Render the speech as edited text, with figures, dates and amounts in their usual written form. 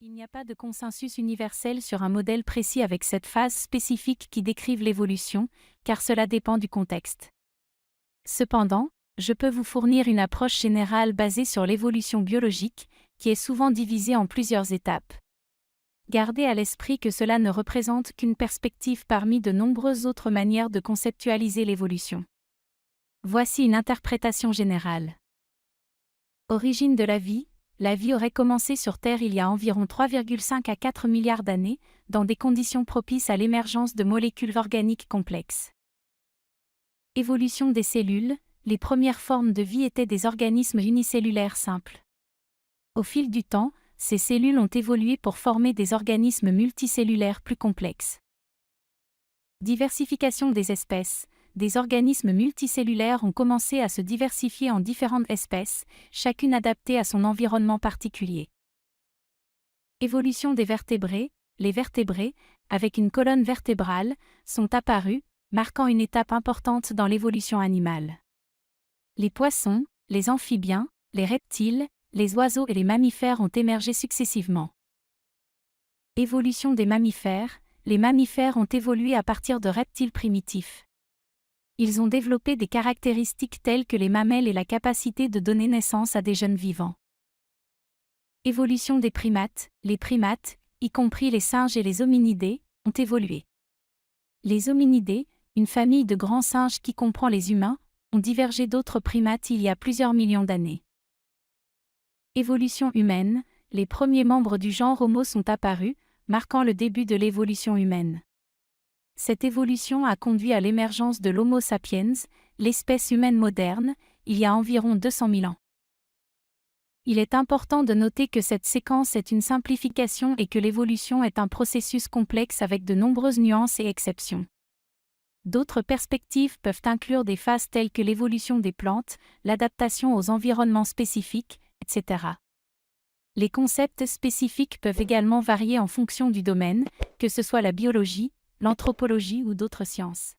Il n'y a pas de consensus universel sur un modèle précis avec cette phase spécifique qui décrive l'évolution, car cela dépend du contexte. Cependant, je peux vous fournir une approche générale basée sur l'évolution biologique, qui est souvent divisée en plusieurs étapes. Gardez à l'esprit que cela ne représente qu'une perspective parmi de nombreuses autres manières de conceptualiser l'évolution. Voici une interprétation générale. Origine de la vie. La vie aurait commencé sur Terre il y a environ 3,5 à 4 milliards d'années, dans des conditions propices à l'émergence de molécules organiques complexes. Évolution des cellules. Les premières formes de vie étaient des organismes unicellulaires simples. Au fil du temps, ces cellules ont évolué pour former des organismes multicellulaires plus complexes. Diversification des espèces. Des organismes multicellulaires ont commencé à se diversifier en différentes espèces, chacune adaptée à son environnement particulier. Évolution des vertébrés. Les vertébrés, avec une colonne vertébrale, sont apparus, marquant une étape importante dans l'évolution animale. Les poissons, les amphibiens, les reptiles, les oiseaux et les mammifères ont émergé successivement. Évolution des mammifères. Les mammifères ont évolué à partir de reptiles primitifs. Ils ont développé des caractéristiques telles que les mamelles et la capacité de donner naissance à des jeunes vivants. Évolution des primates. Les primates, y compris les singes et les hominidés, ont évolué. Les hominidés, une famille de grands singes qui comprend les humains, ont divergé d'autres primates il y a plusieurs millions d'années. Évolution humaine. Les premiers membres du genre Homo sont apparus, marquant le début de l'évolution humaine. Cette évolution a conduit à l'émergence de l'Homo sapiens, l'espèce humaine moderne, il y a environ 200 000 ans. Il est important de noter que cette séquence est une simplification et que l'évolution est un processus complexe avec de nombreuses nuances et exceptions. D'autres perspectives peuvent inclure des phases telles que l'évolution des plantes, l'adaptation aux environnements spécifiques, etc. Les concepts spécifiques peuvent également varier en fonction du domaine, que ce soit la biologie, l'anthropologie ou d'autres sciences.